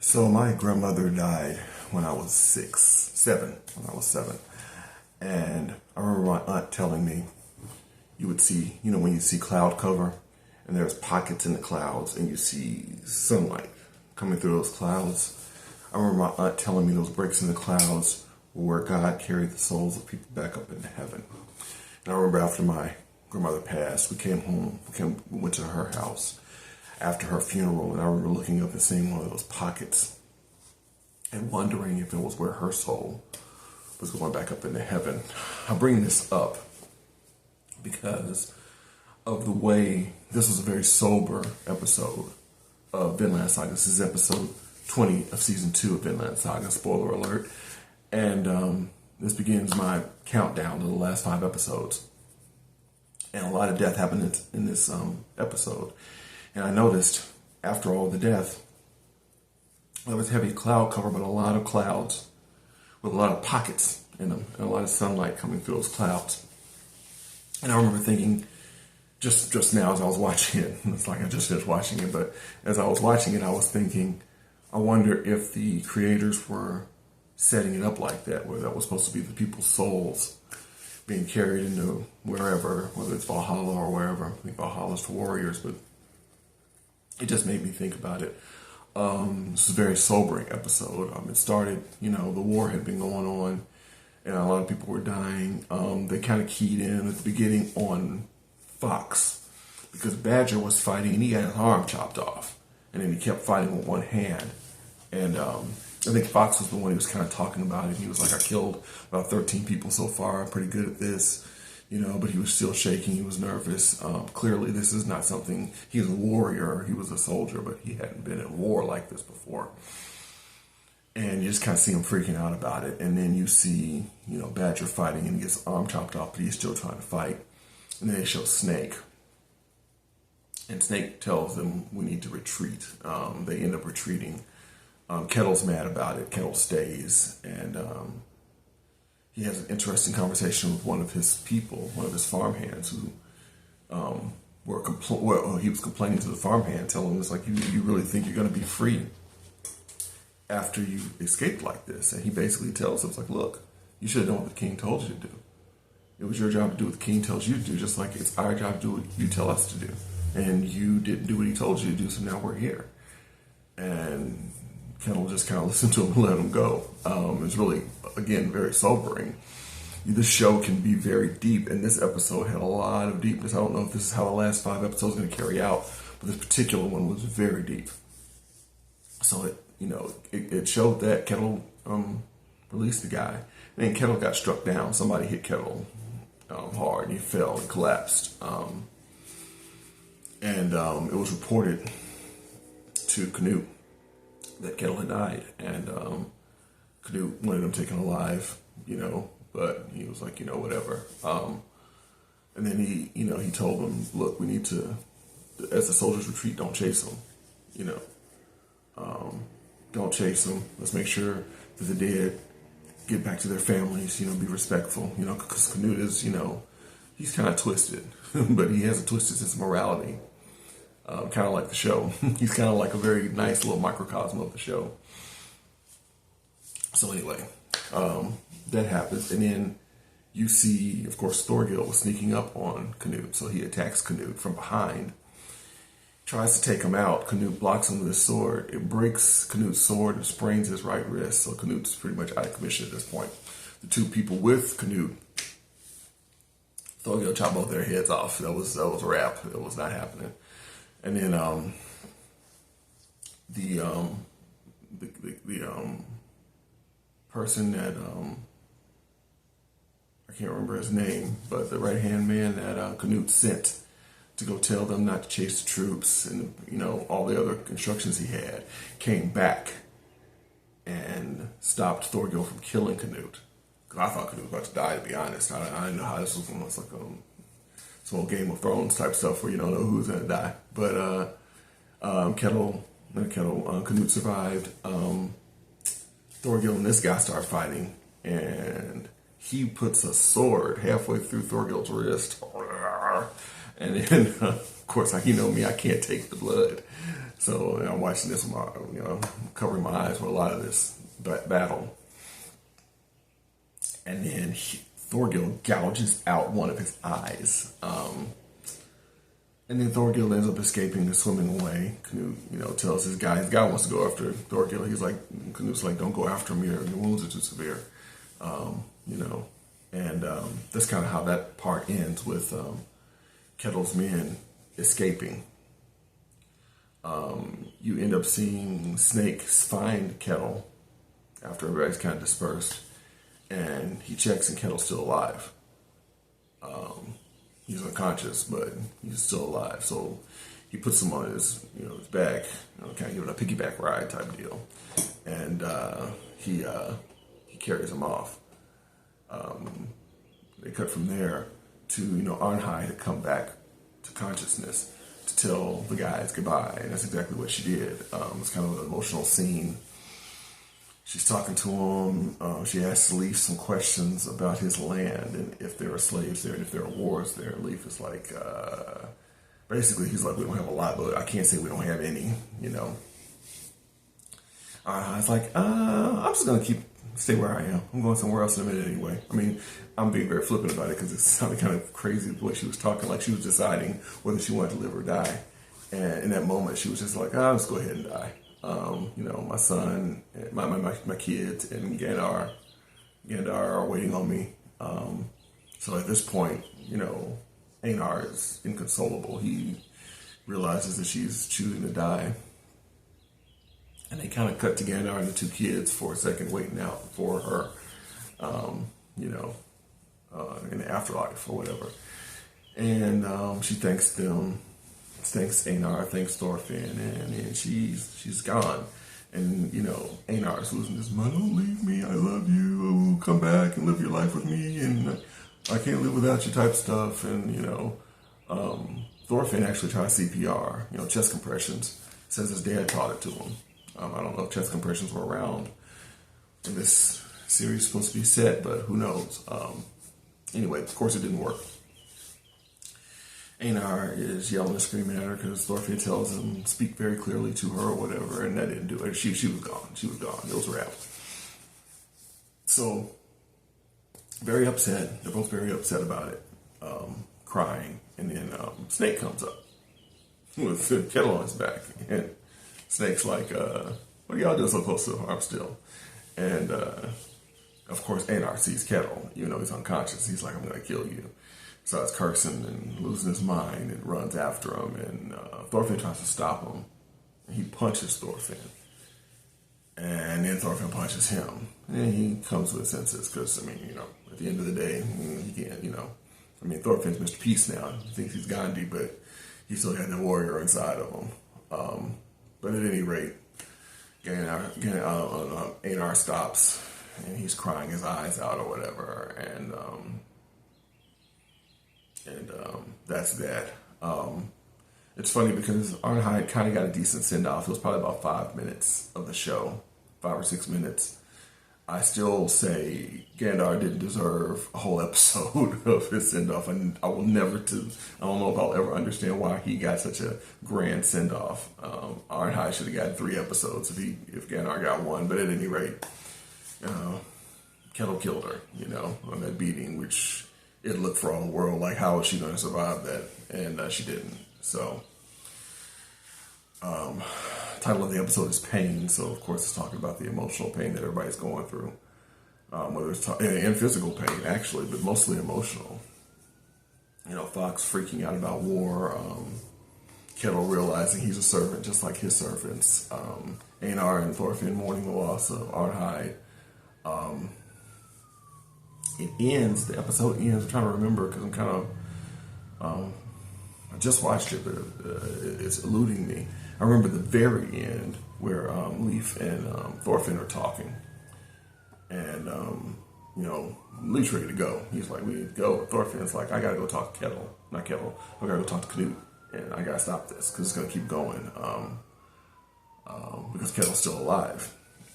So my grandmother died when I was when I was seven. And I remember my aunt telling me, you would see, when you see cloud cover and there's pockets in the clouds and you see sunlight coming through those clouds. I remember my aunt telling me those breaks in the clouds were where God carried the souls of people back up into heaven. And I remember after my grandmother passed, we came home, we went to her house after her funeral, and I remember looking up and seeing one of those pockets and wondering if it was where her soul was going back up into heaven. I bring this up because of the way this was a very sober episode of Vinland Saga. This is episode 20 of season 2 of Vinland Saga, spoiler alert. And this begins my countdown to the last 5 episodes. And a lot of death happened in this episode. And I noticed after all the death, there was heavy cloud cover, but a lot of clouds with a lot of pockets in them and a lot of sunlight coming through those clouds. And I remember thinking, just now as I was watching it, it's like I just finished watching it, but as I was watching it, I was thinking, I wonder if the creators were setting it up like that, where that was supposed to be the people's souls being carried into wherever, whether it's Valhalla or wherever. I think Valhalla's for warriors, but it just made me think about it. This is a very sobering episode. It started, the war had been going on and a lot of people were dying. They kind of keyed in at the beginning on Fox because Badger was fighting and he got his arm chopped off. And then he kept fighting with one hand. And I think Fox was the one he was kind of talking about it. He was like, I killed about 13 people so far. I'm pretty good at this. But he was still shaking. He was nervous. Clearly, this is not something, he's a warrior. He was a soldier, but he hadn't been in war like this before. And you just kind of see him freaking out about it. And then you see, Badger fighting and he gets his arm chopped off, but he's still trying to fight. And then they show Snake. And Snake tells them we need to retreat. They end up retreating. Kettle's mad about it. Kettle stays. And he has an interesting conversation with one of his people, one of his farmhands, who he was complaining to the farmhand, telling him, it's like, you really think you're going to be free after you escaped like this? And he basically tells him, it's like, look, you should have done what the king told you to do. It was your job to do what the king tells you to do, just like it's our job to do what you tell us to do. And you didn't do what he told you to do, so now we're here. And Kettle just kind of listened to him and let him go. It's really, again, very sobering. This show can be very deep, and this episode had a lot of deepness. I don't know if this is how the last 5 episodes are going to carry out, but this particular one was very deep. So it showed that Kettle released the guy, and then Kettle got struck down. Somebody hit Kettle hard, and he fell and collapsed. And it was reported to Canute that Kettle had died, and Canute wanted him taken alive, but he was like, whatever. And then he told them, look, we need to, as the soldiers retreat, don't chase them, don't chase them. Let's make sure that the dead get back to their families, be respectful, because Canute is, he's kind of twisted, but he has a twisted sense of morality. Kind of like the show. He's kind of like a very nice little microcosm of the show. So anyway, that happens. And then you see, of course, Thorgil was sneaking up on Canute. So he attacks Canute from behind. Tries to take him out. Canute blocks him with his sword. It breaks Canute's sword and sprains his right wrist. So Canute's pretty much out of commission at this point. The 2 people with Canute, Thorgil chopped both their heads off. That was a wrap. It was not happening. And then the person that I can't remember his name, but the right-hand man that Canute sent to go tell them not to chase the troops and all the other instructions he had, came back and stopped Thorgil from killing Canute. Because I thought Canute was about to die, to be honest. I didn't know how this was almost like some old Game of Thrones type stuff where you don't know who's gonna die. But Canute survived. Thorgil and this guy start fighting, and he puts a sword halfway through Thorgil's wrist. And then, of course, like me, I can't take the blood. So I'm watching this, covering my eyes for a lot of this battle. And then Thorgil gouges out one of his eyes. And then Thorgil ends up escaping and swimming away. Knut, tells his guy wants to go after Thorgil. He's like, Knut's like, don't go after him, your wounds are too severe. And that's kind of how that part ends with Ketil's men escaping. You end up seeing Snakes find Ketil after everybody's kind of dispersed, and he checks and Ketil's still alive. He's unconscious, but he's still alive. So he puts him on his back, kind of giving a piggyback ride type deal, and he carries him off. They cut from there to Arnhide to come back to consciousness to tell the guys goodbye, and that's exactly what she did. It's kind of an emotional scene. She's talking to him. She asks Leif some questions about his land and if there are slaves there and if there are wars there. Leif is like, basically, he's like, we don't have a lot, but I can't say we don't have any, It's like, I'm just going to stay where I am. I'm going somewhere else in a minute anyway. I mean, I'm being very flippant about it because it sounded kind of crazy the way she was talking, like she was deciding whether she wanted to live or die. And in that moment, she was just like, I'll just go ahead and die. My son, my kids, and Gandar are waiting on me. So at this point, Einar is inconsolable. He realizes that she's choosing to die. And they kind of cut to Gandar and the two kids for a second, waiting out for her, in the afterlife or whatever. And she thanks them, thanks Einar, thanks Thorfinn, and then she's gone. And, Einar's losing his mind. Don't leave me, I love you, come back and live your life with me, and I can't live without you type stuff. And, Thorfinn actually tries CPR, chest compressions, says his dad taught it to him. I don't know if chest compressions were around when this series is supposed to be set, but who knows. Anyway, of course it didn't work. Einar is yelling and screaming at her because Thorfinn tells him speak very clearly to her or whatever, and that didn't do it. She was gone. She was gone. It was a wrap. So, very upset. They're both very upset about it, crying. And then Snake comes up with Ketil on his back, and Snake's like, what are y'all doing so close to the farm still? And, of course, Einar sees Ketil, even though he's unconscious. He's like, I'm going to kill you. Starts cursing and losing his mind and runs after him. And Thorfinn tries to stop him. And he punches Thorfinn. And then Thorfinn punches him. And he comes to his senses because, at the end of the day, he can't, Thorfinn's Mr. Peace now. He thinks he's Gandhi, but he still had the warrior inside of him. But at any rate, Einar stops, and he's crying his eyes out or whatever, and that's that. It's funny because Arnhide kind of got a decent send-off. It was probably about 5 minutes of the show, 5 or 6 minutes. I still say Gandar didn't deserve a whole episode of his send-off, and I don't know if I'll ever understand why he got such a grand send-off. Arnhide should have gotten 3 episodes if Gandar got 1, but at any rate, Ketil killed her, on that beating, which it looked for all the world like how was she going to survive that, and she didn't. So, title of the episode is Pain, so of course it's talking about the emotional pain that everybody's going through, whether it's and physical pain actually, but mostly emotional. Fox freaking out about war, Ketil realizing he's a servant just like his servants, Einar and Thorfinn mourning the loss of Arnhide. The episode ends, I'm trying to remember because I'm kind of, I just watched it, but it's eluding me. I remember the very end where Leif and Thorfinn are talking. And, Leif's ready to go. He's like, we need to go. Thorfinn's like, I got to go talk to Ketil. Not Ketil. I got to go talk to Knut. And I got to stop this because it's going to keep going. Because Ketil's still alive.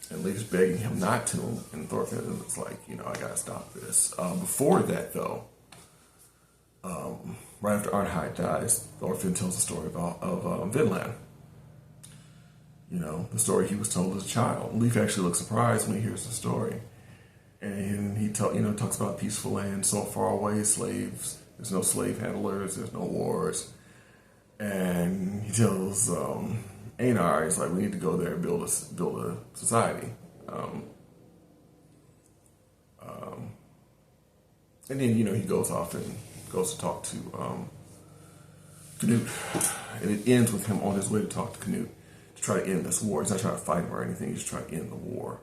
And Leif's begging him not to. And Thorfinn is like, I got to stop this. Before that, though, right after Arnhide dies, Thorfinn tells the story of Vinland. the story he was told as a child. Leaf actually looks surprised when he hears the story. And he talks about peaceful land so far away, slaves. There's no slave handlers. There's no wars. And he tells Einar, he's like, we need to go there and build a society. And then he goes off and goes to talk to Canute, and it ends with him on his way to talk to Canute to try to end this war. He's not trying to fight him or anything. He's just trying to end the war.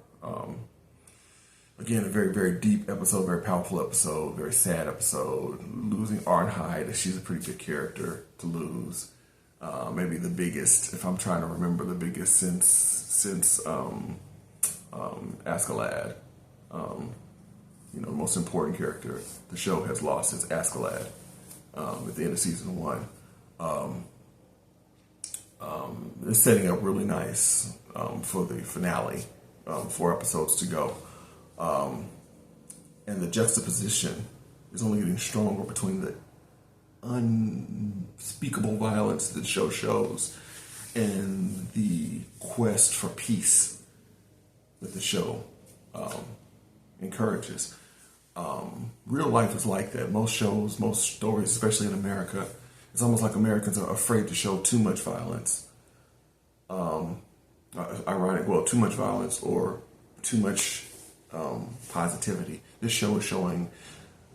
Again, a very, very deep episode, very powerful episode, very sad episode. Losing Arnheid, she's a pretty big character to lose. Maybe the biggest, if I'm trying to remember, the biggest since Askeladd. The most important character the show has lost is Askeladd at the end of season 1. It's setting up really nice for the finale, 4 episodes to go. And the juxtaposition is only getting stronger between the unspeakable violence that the show shows and the quest for peace that the show encourages. Real life is like that. Most shows, most stories, especially in America, it's almost like Americans are afraid to show too much violence. Too much violence or too much positivity. This show is showing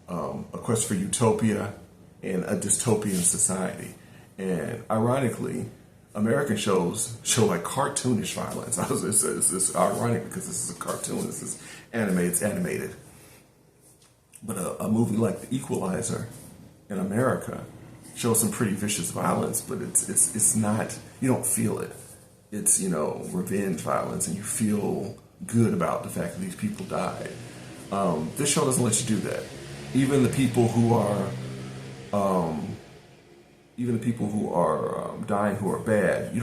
a quest for utopia and a dystopian society. And ironically, American shows show like cartoonish violence. It's ironic because this is a cartoon. This is animated. It's animated. But a movie like The Equalizer in America shows some pretty vicious violence, but it's not, you don't feel it. It's, revenge violence, and you feel good about the fact that these people died. This show doesn't let you do that. Even the people who are dying who are bad,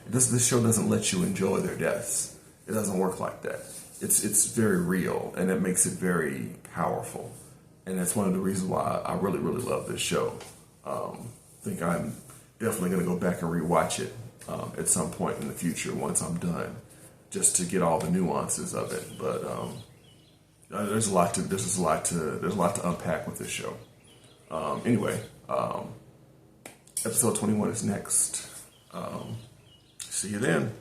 this show doesn't let you enjoy their deaths. It doesn't work like that. It's very real, and it makes it very powerful. And that's one of the reasons why I really, really love this show. I think I'm definitely going to go back and rewatch it at some point in the future once I'm done, just to get all the nuances of it. But there's a lot to unpack with this show. Anyway, episode 21 is next. See you then.